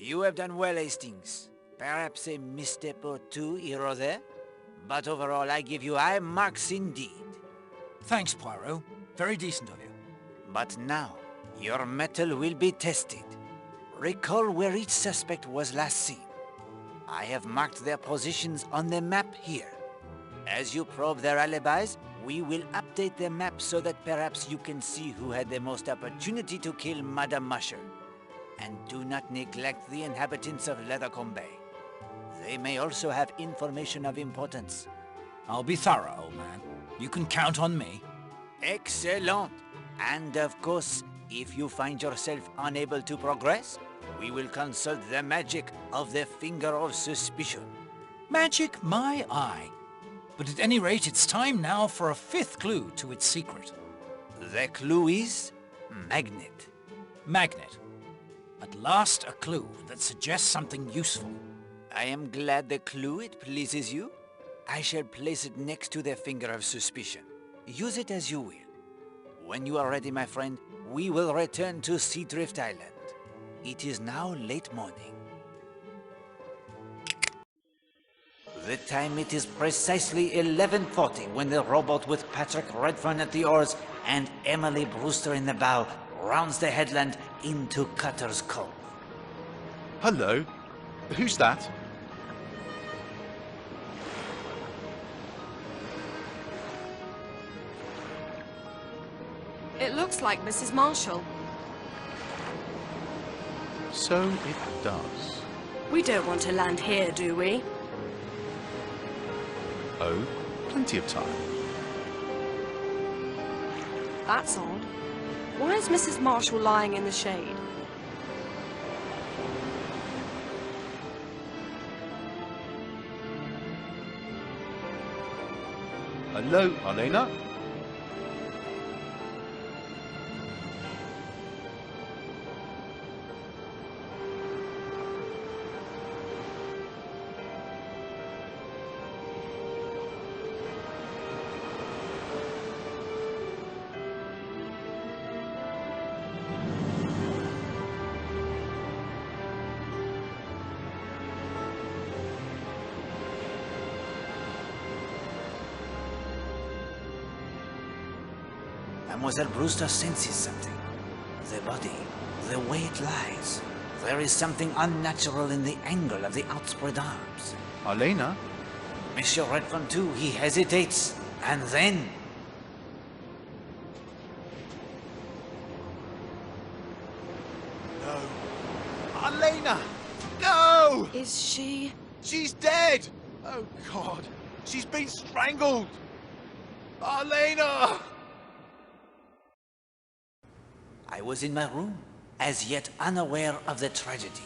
You have done well, Hastings. Perhaps a misstep or two here or there, but overall I give you high marks indeed. Thanks, Poirot. Very decent of you. But now, your mettle will be tested. Recall where each suspect was last seen. I have marked their positions on the map here. As you probe their alibis, we will update the map so that perhaps you can see who had the most opportunity to kill Madame Musher. And do not neglect the inhabitants of Leathercombe Bay. They may also have information of importance. I'll be thorough, old man. You can count on me. Excellent! And of course, if you find yourself unable to progress, we will consult the magic of the Finger of Suspicion. Magic my eye. But at any rate, it's time now for a fifth clue to its secret. The clue is magnet. Magnet. At last, a clue that suggests something useful. I am glad the clue it pleases you. I shall place it next to the Finger of Suspicion. Use it as you will. When you are ready, my friend, we will return to Seadrift Island. It is now late morning. The time it is precisely 11:40 when the rowboat with Patrick Redfern at the oars and Emily Brewster in the bow rounds the headland into Cutter's Cove. Hello? Who's that? It looks like Mrs. Marshall. So it does. We don't want to land here, do we? Oh, plenty of time. That's odd. Why is Mrs. Marshall lying in the shade? Hello, Elena? Mademoiselle Brewster senses something. The body, the way it lies. There is something unnatural in the angle of the outspread arms. Elena? Monsieur Redfern too, he hesitates, and then... No. Elena! No! Is she... She's dead! Oh, God. She's been strangled! Elena! I was in my room, as yet unaware of the tragedy.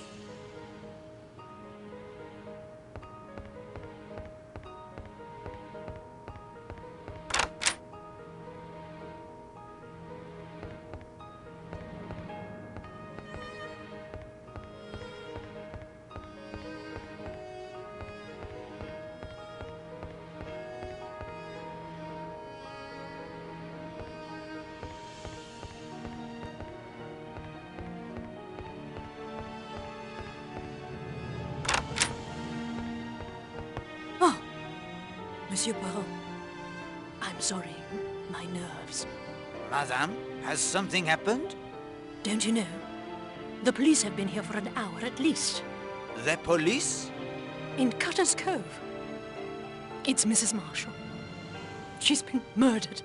Monsieur Poirot, I'm sorry, my nerves. Madame, has something happened? Don't you know? The police have been here for an hour at least. The police? In Cutter's Cove. It's Mrs. Marshall. She's been murdered.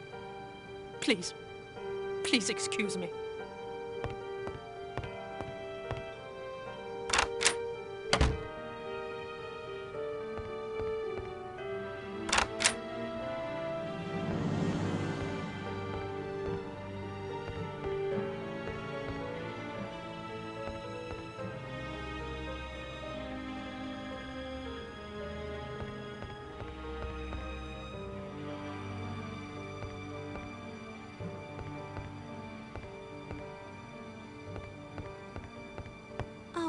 Please, please excuse me.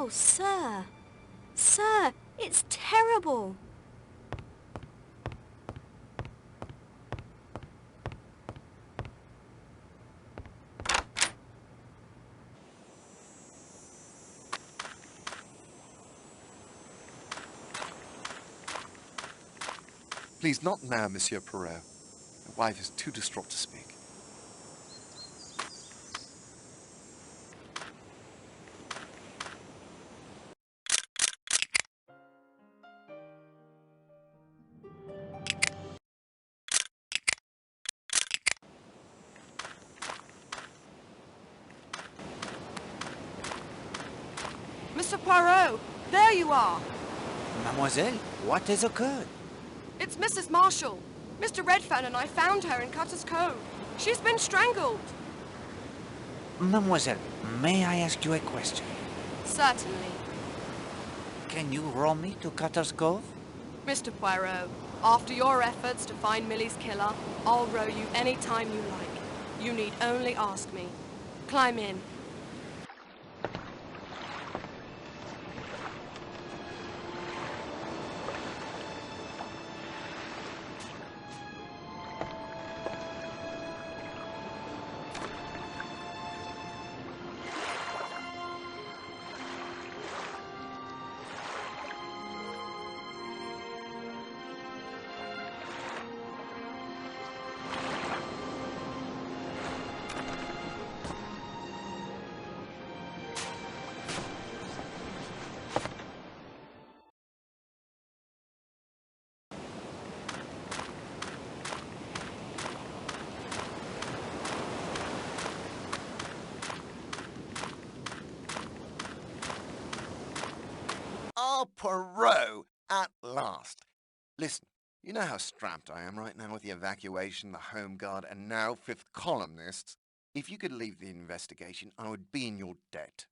Oh, sir. Sir, it's terrible. Please, not now, Monsieur Poirot. My wife is too distraught to speak. Mr. Poirot, there you are. Mademoiselle, what has occurred? It's Mrs. Marshall. Mr. Redfern and I found her in Cutter's Cove. She's been strangled. Mademoiselle, may I ask you a question? Certainly. Can you row me to Cutter's Cove? Mr. Poirot, after your efforts to find Millie's killer, I'll row you any time you like. You need only ask me. Climb in. Oh, Poirot! At last! Listen, you know how strapped I am right now with the evacuation, the Home Guard, and now fifth columnists. If you could leave the investigation, I would be in your debt.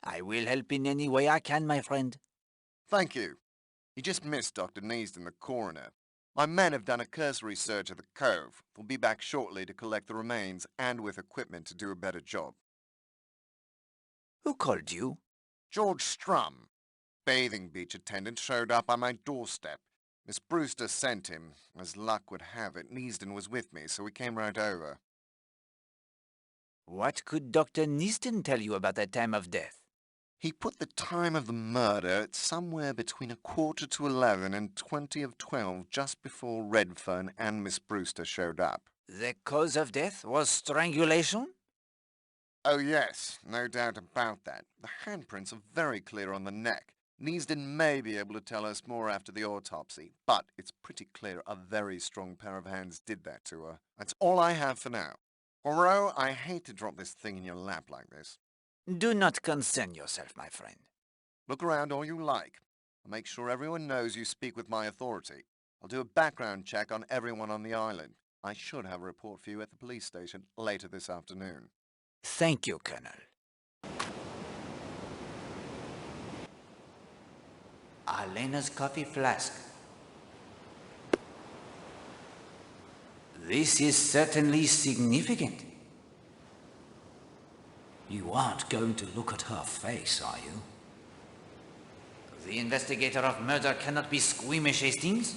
I will help in any way I can, my friend. Thank you. You just missed Dr. Neasden, the coroner. My men have done a cursory search of the cove. They'll be back shortly to collect the remains and with equipment to do a better job. Who called you? George Strum, bathing beach attendant, showed up on my doorstep. Miss Brewster sent him. As luck would have it, Neasden was with me, so we came right over. What could Dr. Neasden tell you about the time of death? He put the time of the murder at somewhere between 11:15 and 12:20, just before Redfern and Miss Brewster showed up. The cause of death was strangulation? Oh yes, no doubt about that. The handprints are very clear on the neck. Neasden may be able to tell us more after the autopsy, but it's pretty clear a very strong pair of hands did that to her. That's all I have for now. Poirot, I hate to drop this thing in your lap like this. Do not concern yourself, my friend. Look around all you like. I'll make sure everyone knows you speak with my authority. I'll do a background check on everyone on the island. I should have a report for you at the police station later this afternoon. Thank you, Colonel. Elena's coffee flask. This is certainly significant. You aren't going to look at her face, are you? The investigator of murder cannot be squeamish, Hastings.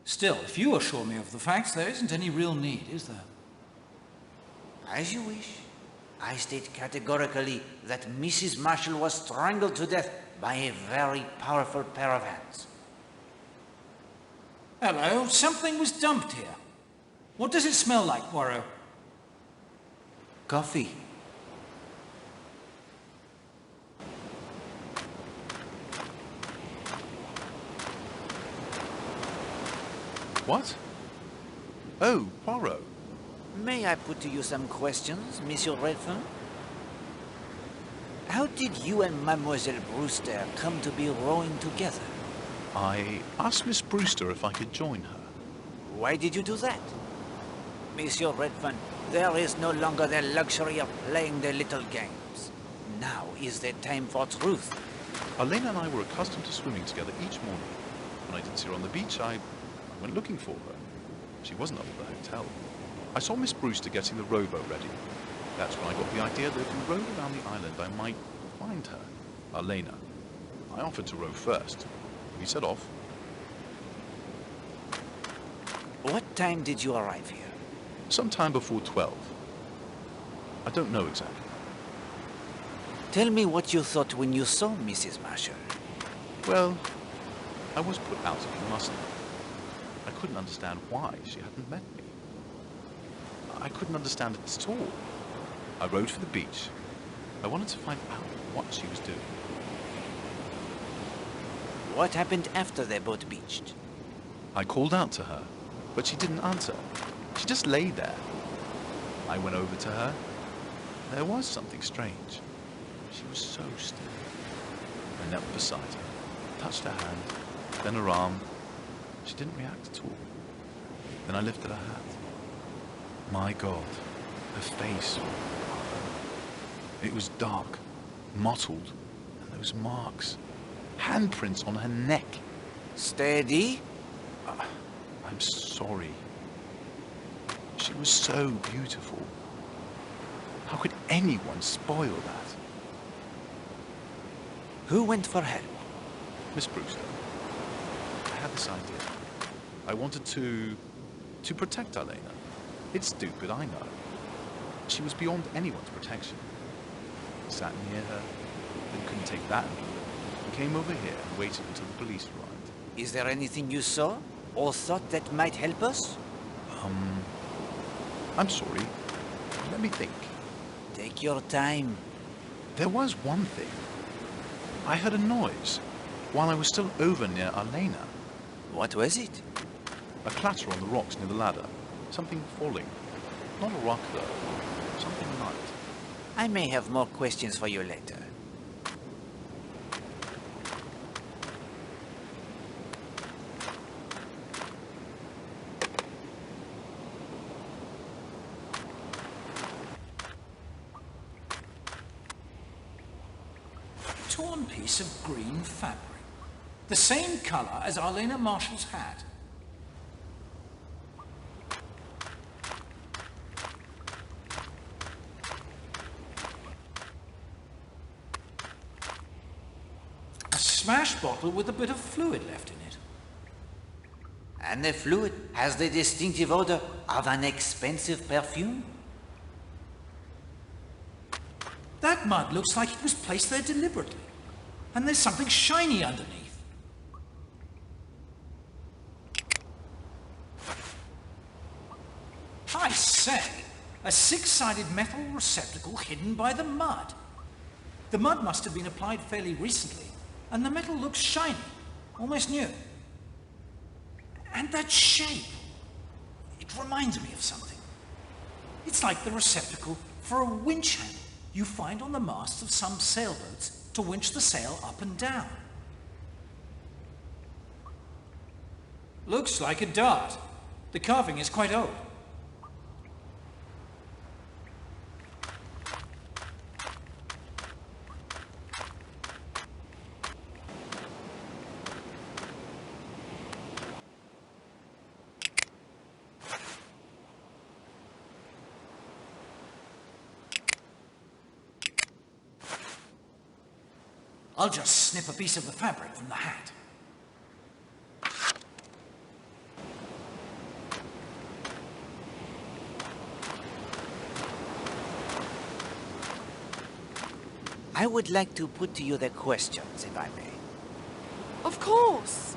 Still, if you assure me of the facts, there isn't any real need, is there? As you wish. I state categorically that Mrs. Marshall was strangled to death by a very powerful pair of hands. Hello, something was dumped here. What does it smell like, Poirot? Coffee. What? Oh, Poirot. May I put to you some questions, Monsieur Redfern? How did you and Mademoiselle Brewster come to be rowing together? I asked Miss Brewster if I could join her. Why did you do that? Monsieur Redfern, there is no longer the luxury of playing the little games. Now is the time for truth. Elena and I were accustomed to swimming together each morning. When I didn't see her on the beach, I went looking for her. She wasn't up at the hotel. I saw Miss Brewster getting the rowboat ready. That's when I got the idea that if we rowed around the island, I might find her, Elena. I offered to row first. We set off. What time did you arrive here? Sometime before 12. I don't know exactly. Tell me what you thought when you saw Mrs. Marshall. Well, I was put out of it, mustn't I? I couldn't understand why she hadn't met me. I couldn't understand it at all. I rode for the beach. I wanted to find out what she was doing. What happened after their boat beached? I called out to her, but she didn't answer. She just lay there. I went over to her. There was something strange. She was so still. I knelt beside her, touched her hand, then her arm. She didn't react at all. Then I lifted her hat. My God, her face. It was dark, mottled, and those marks. Handprints on her neck. Steady. I'm sorry. She was so beautiful. How could anyone spoil that? Who went for help? Miss Brewster, I had this idea. I wanted to protect Elena. It's stupid, I know. She was beyond anyone's protection. I sat near her, then couldn't take that anymore. I came over here and waited until the police arrived. Is there anything you saw or thought that might help us? I'm sorry. Let me think. Take your time. There was one thing. I heard a noise while I was still over near Elena. What was it? A clatter on the rocks near the ladder. Something falling. Not a rock, though. Something light. I may have more questions for you later. Torn piece of green fabric. The same colour as Arlena Marshall's hat. A smashed bottle with a bit of fluid left in it. And the fluid has the distinctive odor of an expensive perfume? That mud looks like it was placed there deliberately. And there's something shiny underneath. I say, a six-sided metal receptacle hidden by the mud. The mud must have been applied fairly recently, and the metal looks shiny, almost new. And that shape, it reminds me of something. It's like the receptacle for a winch handle you find on the masts of some sailboats to winch the sail up and down. Looks like a dart. The carving is quite old. I'll just snip a piece of the fabric from the hat. I would like to put to you the questions, if I may. Of course.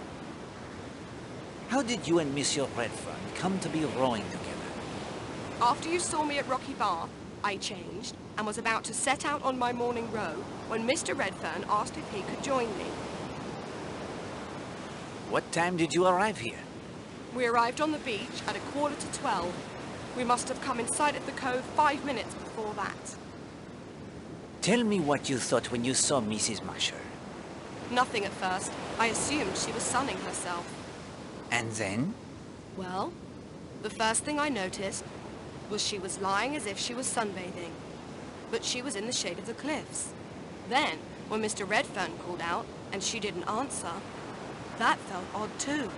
How did you and Monsieur Redfern come to be rowing together? After you saw me at Rocky Bar, I changed and was about to set out on my morning row when Mr. Redfern asked if he could join me. What time did you arrive here? We arrived on the beach at 11:45. We must have come in sight of the cove 5 minutes before that. Tell me what you thought when you saw Mrs. Marshall. Nothing at first. I assumed she was sunning herself. And then? Well, the first thing I noticed was she was lying as if she was sunbathing. But she was in the shade of the cliffs. Then, when Mr. Redfern called out and she didn't answer, that felt odd too.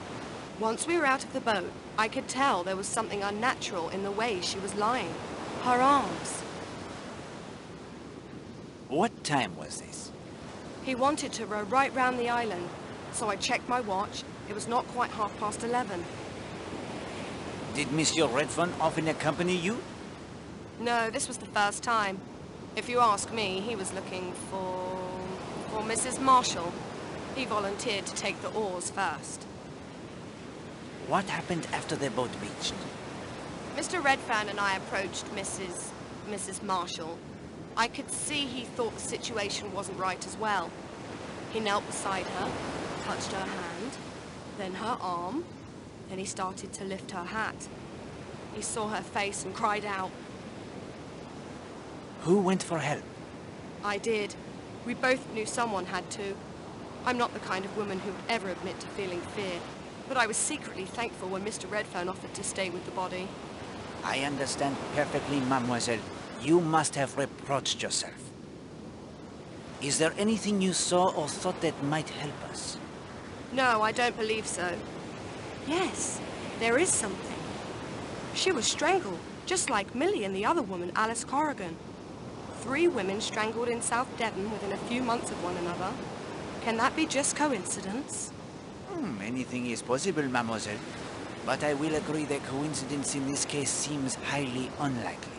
Once we were out of the boat, I could tell there was something unnatural in the way she was lying. Her arms. What time was this? He wanted to row right round the island, so I checked my watch. It was not quite 11:30. Did Monsieur Redfern often accompany you? No, this was the first time. If you ask me, he was looking for Mrs. Marshall. He volunteered to take the oars first. What happened after the boat beached? Mr. Redfern and I approached Mrs. Marshall. I could see he thought the situation wasn't right as well. He knelt beside her, touched her hand, then her arm, then he started to lift her hat. He saw her face and cried out. Who went for help? I did. We both knew someone had to. I'm not the kind of woman who would ever admit to feeling fear, but I was secretly thankful when Mr. Redfern offered to stay with the body. I understand perfectly, mademoiselle. You must have reproached yourself. Is there anything you saw or thought that might help us? No, I don't believe so. Yes, there is something. She was strangled, just like Millie and the other woman, Alice Corrigan. 3 women strangled in South Devon within a few months of one another. Can that be just coincidence? Anything is possible, mademoiselle. But I will agree that coincidence in this case seems highly unlikely.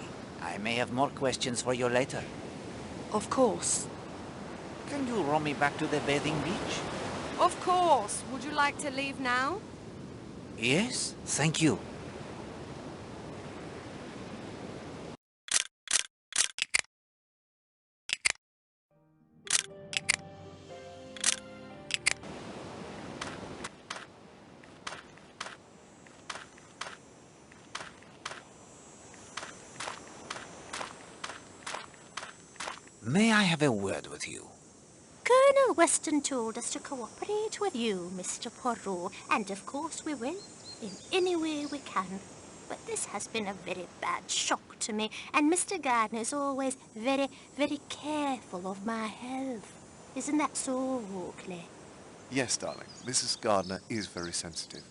I may have more questions for you later. Of course. Can you row me back to the bathing beach? Of course. Would you like to leave now? Yes, thank you. May I have a word with you? Colonel Weston told us to cooperate with you, Mr. Poirot, and of course we will, in any way we can. But this has been a very bad shock to me, and Mr. Gardner's always very, very careful of my health. Isn't that so, Oakley? Yes, darling. Mrs. Gardner is very sensitive.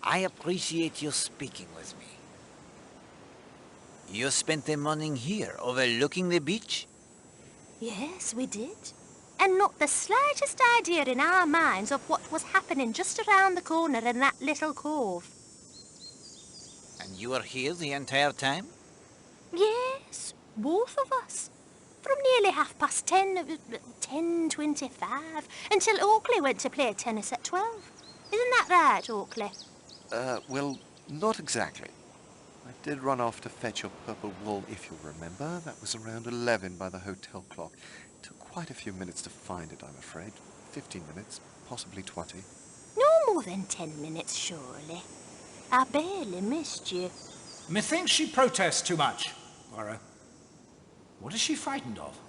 I appreciate you speaking with me. You spent the morning here, overlooking the beach? Yes, we did. And not the slightest idea in our minds of what was happening just around the corner in that little cove. And you were here the entire time? Yes, both of us. From nearly 10:25, until Oakley went to play tennis at 12. Isn't that right, Oakley? Well, not exactly. I did run off to fetch your purple wool, if you'll remember. That was around 11 by the hotel clock. It took quite a few minutes to find it, I'm afraid. 15 minutes, possibly 20. No more than 10 minutes, surely. I barely missed you. Methinks she protests too much, Poirot. What is she frightened of?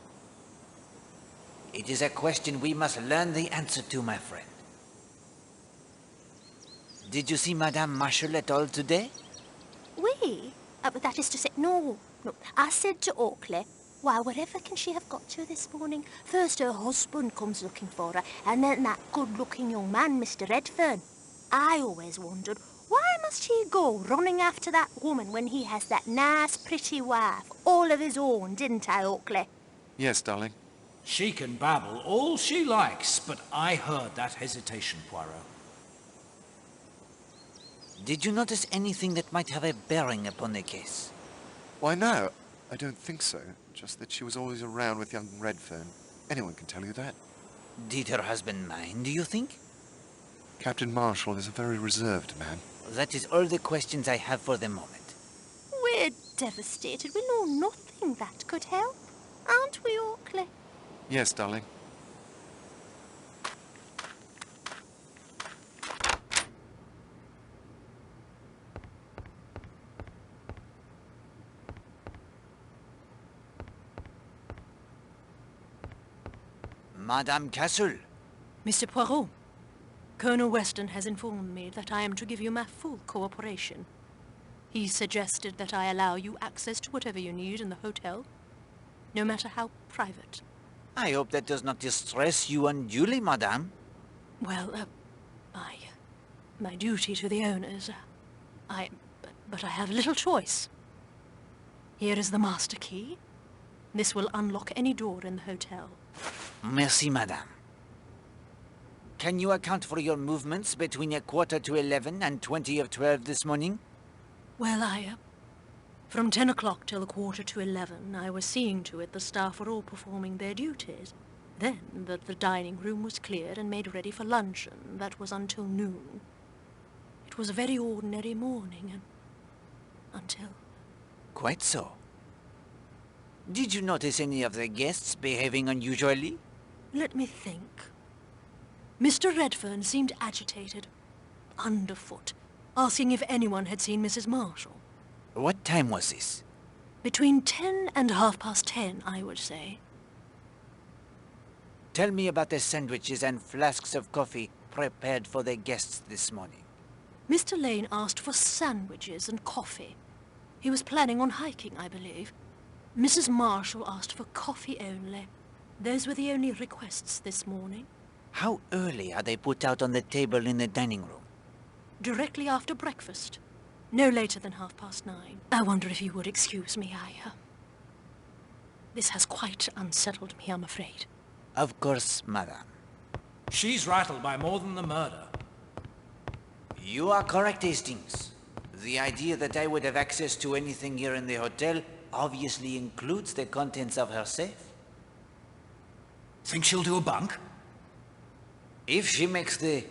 It is a question we must learn the answer to, my friend. Did you see Madame Marshall at all today? We? But that is to say, no. I said to Oakley, why, wherever can she have got to this morning? First her husband comes looking for her, and then that good-looking young man, Mr. Redfern. I always wondered, why must he go running after that woman when he has that nice, pretty wife, all of his own, didn't I, Oakley? Yes, darling. She can babble all she likes, but I heard that hesitation, Poirot. Did you notice anything that might have a bearing upon the case? Why, no, I don't think so. Just that she was always around with young Redfern. Anyone can tell you that. Did her husband mind, do you think? Captain Marshall is a very reserved man. That is all the questions I have for the moment. We're devastated. We know nothing that could help. Aren't we, Oakley? Yes, darling. Madame Castle. Mr. Poirot, Colonel Weston has informed me that I am to give you my full cooperation. He suggested that I allow you access to whatever you need in the hotel, no matter how private. I hope that does not distress you unduly, madame. Well, my duty to the owners, but I have little choice. Here is the master key. This will unlock any door in the hotel. Merci, madame. Can you account for your movements between 11:15 and 12 this morning? Well, from 10 o'clock till 11:15, I was seeing to it the staff were all performing their duties. Then the dining room was cleared and made ready for luncheon. That was until noon. It was a very ordinary morning, and until... Quite so. Did you notice any of the guests behaving unusually? Let me think. Mr. Redfern seemed agitated, underfoot, asking if anyone had seen Mrs. Marshall. What time was this? Between 10 and 10:30, I would say. Tell me about the sandwiches and flasks of coffee prepared for the guests this morning. Mr. Lane asked for sandwiches and coffee. He was planning on hiking, I believe. Mrs. Marshall asked for coffee only. Those were the only requests this morning. How early are they put out on the table in the dining room? Directly after breakfast. No later than 9:30. I wonder if you would excuse me, This has quite unsettled me, I'm afraid. Of course, madam. She's rattled by more than the murder. You are correct, Hastings. The idea that I would have access to anything here in the hotel obviously includes the contents of her safe. Think she'll do a bunk? If she makes the...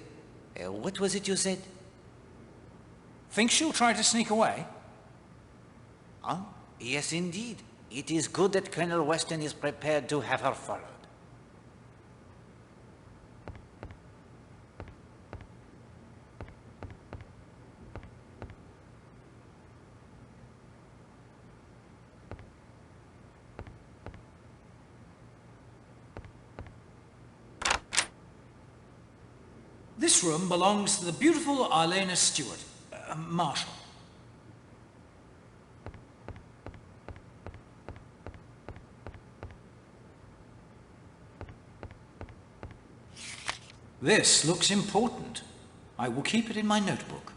what was it you said? Think she'll try to sneak away? Oh, yes indeed. It is good that Colonel Weston is prepared to have her followed. This room belongs to the beautiful Arlena Stewart, Marshall. This looks important. I will keep it in my notebook.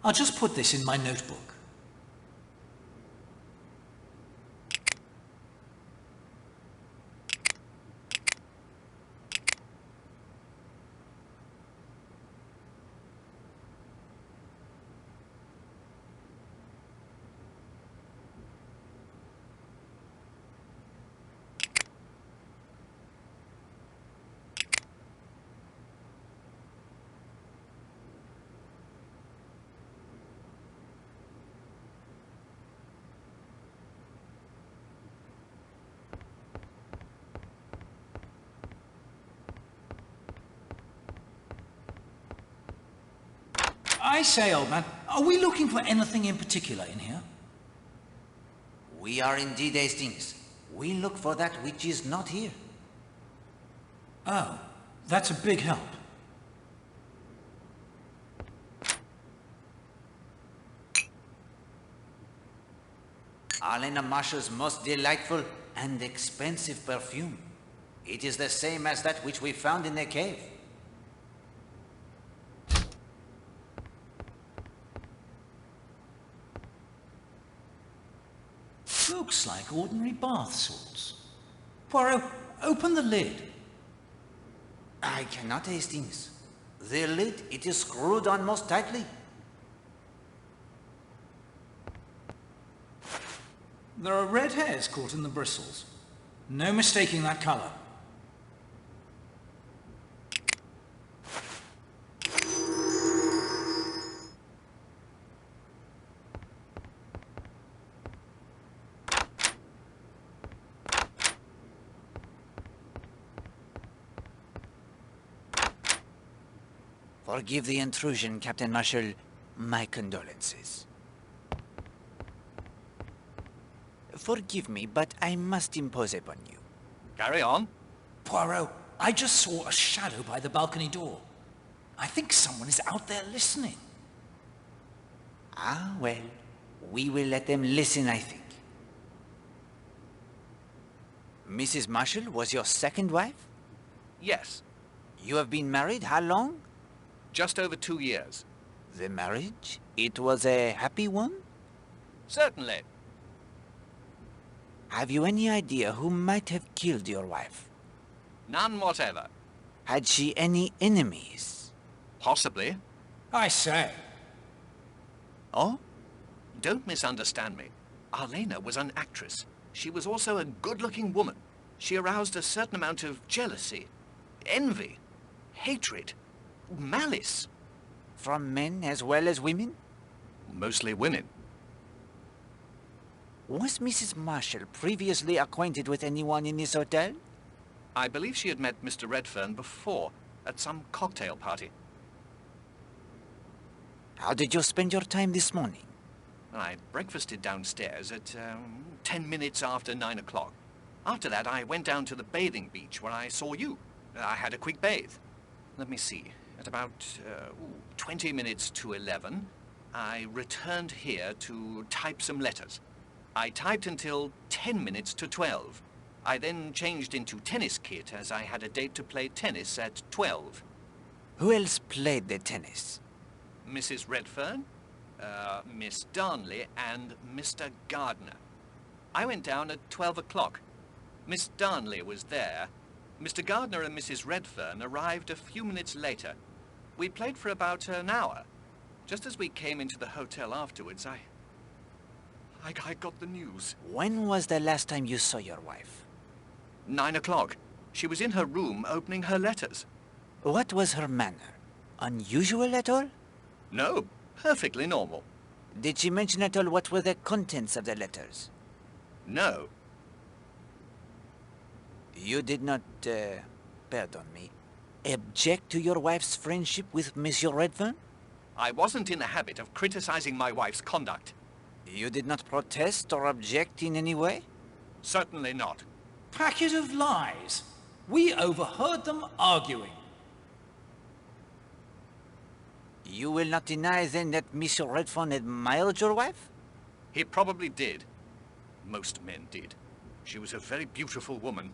I'll just put this in my notebook. I say, old man, are we looking for anything in particular in here? We are indeed, Hastings. We look for that which is not here. Oh, that's a big help. Arlena Marshall's most delightful and expensive perfume. It is the same as that which we found in the cave. Looks like ordinary bath salts. Poirot, open the lid. I cannot, Hastings. The lid, it is screwed on most tightly. There are red hairs caught in the bristles. No mistaking that color. Forgive the intrusion, Captain Marshall. My condolences. Forgive me, but I must impose upon you. Carry on. Poirot, I just saw a shadow by the balcony door. I think someone is out there listening. Ah, well, we will let them listen, I think. Mrs. Marshall was your second wife? Yes, You have been married how long? just over 2 years. The marriage? It was a happy one? Certainly. Have you any idea who might have killed your wife? None whatever. Had she any enemies? Possibly. I say. Oh? Don't misunderstand me. Arlena was an actress. She was also a good-looking woman. She aroused a certain amount of jealousy, envy, hatred, malice. From men as well as women? Mostly women. Was Mrs. Marshall previously acquainted with anyone in this hotel? I believe she had met Mr. Redfern before, at some cocktail party. How did you spend your time this morning? I breakfasted downstairs at 10 minutes after 9 o'clock. After that, I went down to the bathing beach where I saw you. I had a quick bathe. Let me see. At about 20 minutes to 11, I returned here to type some letters. I typed until 10 minutes to 12. I then changed into tennis kit as I had a date to play tennis at 12. Who else played the tennis? Mrs. Redfern, Miss Darnley, and Mr. Gardner. I went down at 12 o'clock. Miss Darnley was there. Mr. Gardner and Mrs. Redfern arrived a few minutes later. We played for about an hour. Just as we came into the hotel afterwards, I got the news. When was the last time you saw your wife? 9 o'clock. She was in her room opening her letters. What was her manner? Unusual at all? No, perfectly normal. Did she mention at all what were the contents of the letters? No. You did not, pardon me, object to your wife's friendship with Monsieur Redfern? I wasn't in the habit of criticizing my wife's conduct. You did not protest or object in any way? Certainly not. Packet of lies. We overheard them arguing. You will not deny then that Monsieur Redfern admired your wife? He probably did. Most men did. She was a very beautiful woman.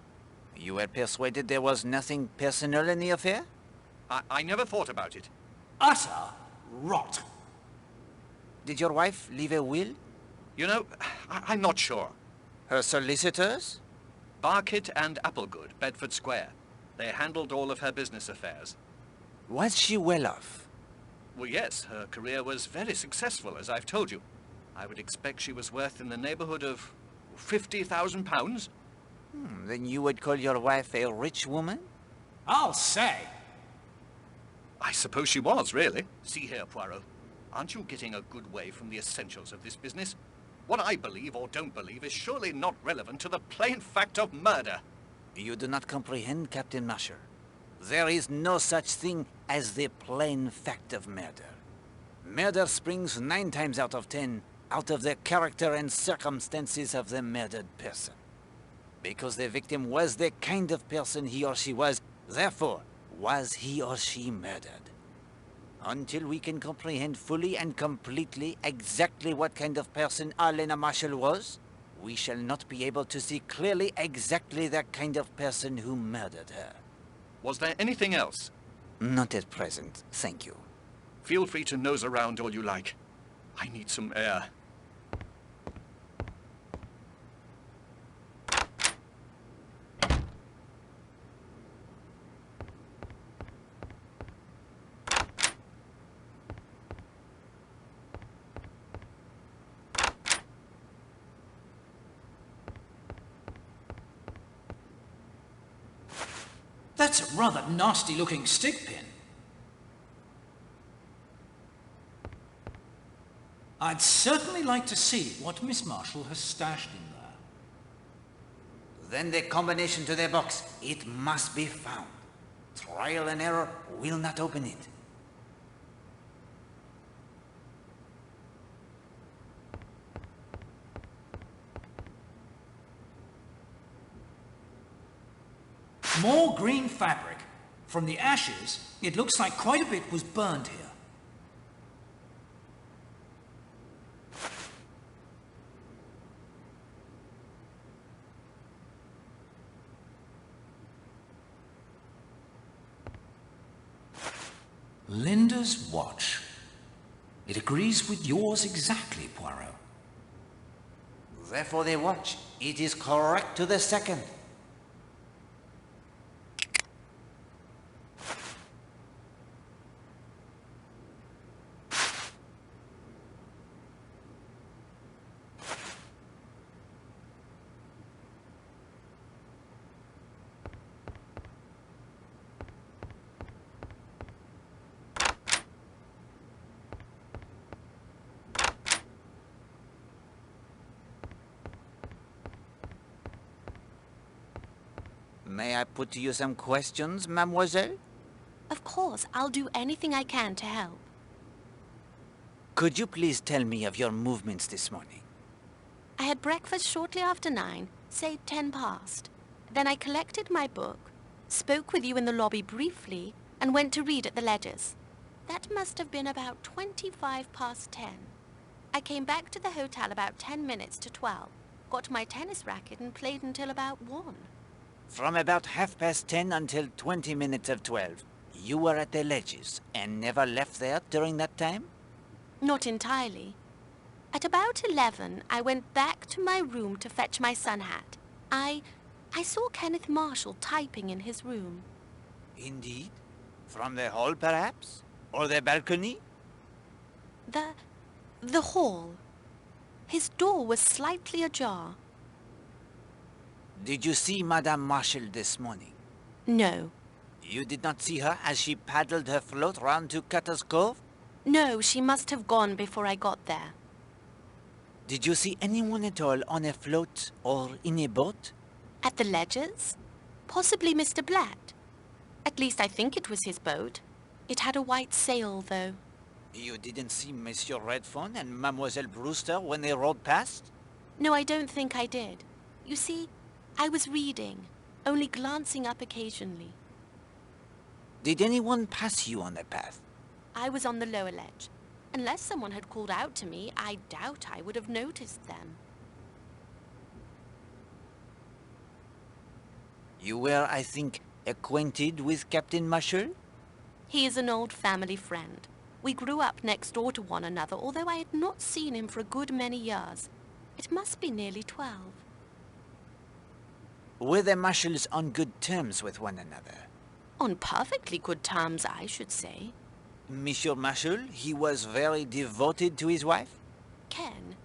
You were persuaded there was nothing personal in the affair? I never thought about it. Utter rot. Did your wife leave a will? You know, I'm not sure. Her solicitors? Barkett and Applegood, Bedford Square. They handled all of her business affairs. Was she well off? Well, yes, her career was very successful, as I've told you. I would expect she was worth in the neighborhood of £50,000. Then you would call your wife a rich woman? I'll say. I suppose she was, really. See here, Poirot. Aren't you getting a good way from the essentials of this business? What I believe or don't believe is surely not relevant to the plain fact of murder. You do not comprehend, Captain Marshall. There is no such thing as the plain fact of murder. Murder springs 9 times out of 10 out of the character and circumstances of the murdered person. Because the victim was the kind of person he or she was, therefore was he or she murdered. Until we can comprehend fully and completely exactly what kind of person Elena Marshall was, we shall not be able to see clearly exactly the kind of person who murdered her. Was there anything else? Not at present, thank you. Feel free to nose around all you like. I need some air. That's a rather nasty-looking stick pin. I'd certainly like to see what Miss Marshall has stashed in there. Then the combination to the box, it must be found. Trial and error will not open it. More green fabric. From the ashes, it looks like quite a bit was burned here. Linda's watch. It agrees with yours exactly, Poirot. Therefore the watch, it is correct to the second. May I put to you some questions, mademoiselle? Of course, I'll do anything I can to help. Could you please tell me of your movements this morning? I had breakfast shortly after 9, say 10 past. Then I collected my book, spoke with you in the lobby briefly, and went to read at the Ledgers. That must have been about 25 past 10. I came back to the hotel about 10 minutes to 12, got my tennis racket and played until about 1. From about 10:30 until 20 minutes of 12, you were at the Ledges and never left there during that time? Not entirely. At about 11, I went back to my room to fetch my sun hat. I saw Kenneth Marshall typing in his room. Indeed? From the hall, perhaps? Or the balcony? The hall. His door was slightly ajar. Did you see Madame Marshall this morning? No. You did not see her as she paddled her float round to Cutter's Cove? No, she must have gone before I got there. Did you see anyone at all on a float or in a boat? At the Ledgers? Possibly Mr. Blatt. At least I think it was his boat. It had a white sail, though. You didn't see Monsieur Redfern and Mademoiselle Brewster when they rode past? No, I don't think I did. You see, I was reading, only glancing up occasionally. Did anyone pass you on the path? I was on the lower ledge. Unless someone had called out to me, I doubt I would have noticed them. You were, I think, acquainted with Captain Marshall? He is an old family friend. We grew up next door to one another, although I had not seen him for a good many years. It must be nearly 12. Were the Marshalls on good terms with one another? On perfectly good terms, I should say. Monsieur Marshall, he was very devoted to his wife? Ken,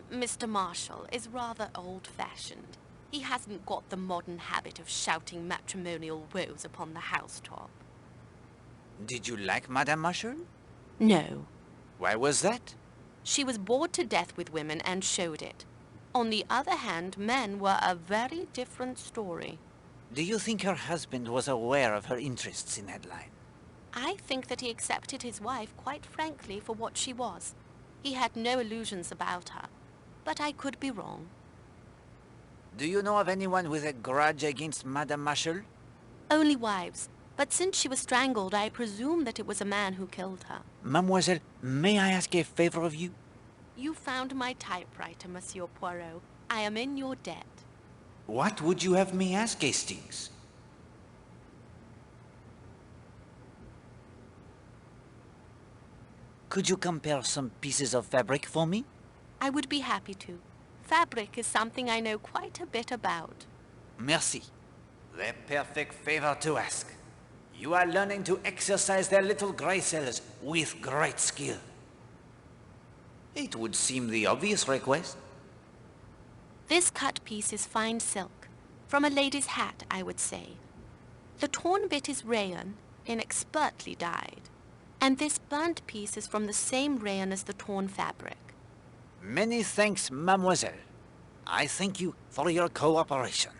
Mr. Marshall is rather old-fashioned. He hasn't got the modern habit of shouting matrimonial woes upon the housetop. Did you like Madame Marshall? No. Why was that? She was bored to death with women and showed it. On the other hand, men were a very different story. Do you think her husband was aware of her interests in that line? I think that he accepted his wife quite frankly for what she was. He had no illusions about her, but I could be wrong. Do you know of anyone with a grudge against Madame Marshall? Only wives, but since she was strangled, I presume that it was a man who killed her. Mademoiselle, may I ask a favor of you? You found my typewriter, Monsieur Poirot. I am in your debt. What would you have me ask, Hastings? Could you compare some pieces of fabric for me? I would be happy to. Fabric is something I know quite a bit about. Merci. The perfect favor to ask. You are learning to exercise their little gray cells with great skill. It would seem the obvious request. This cut piece is fine silk. From a lady's hat, I would say. The torn bit is rayon, inexpertly dyed. And this burnt piece is from the same rayon as the torn fabric. Many thanks, mademoiselle. I thank you for your cooperation.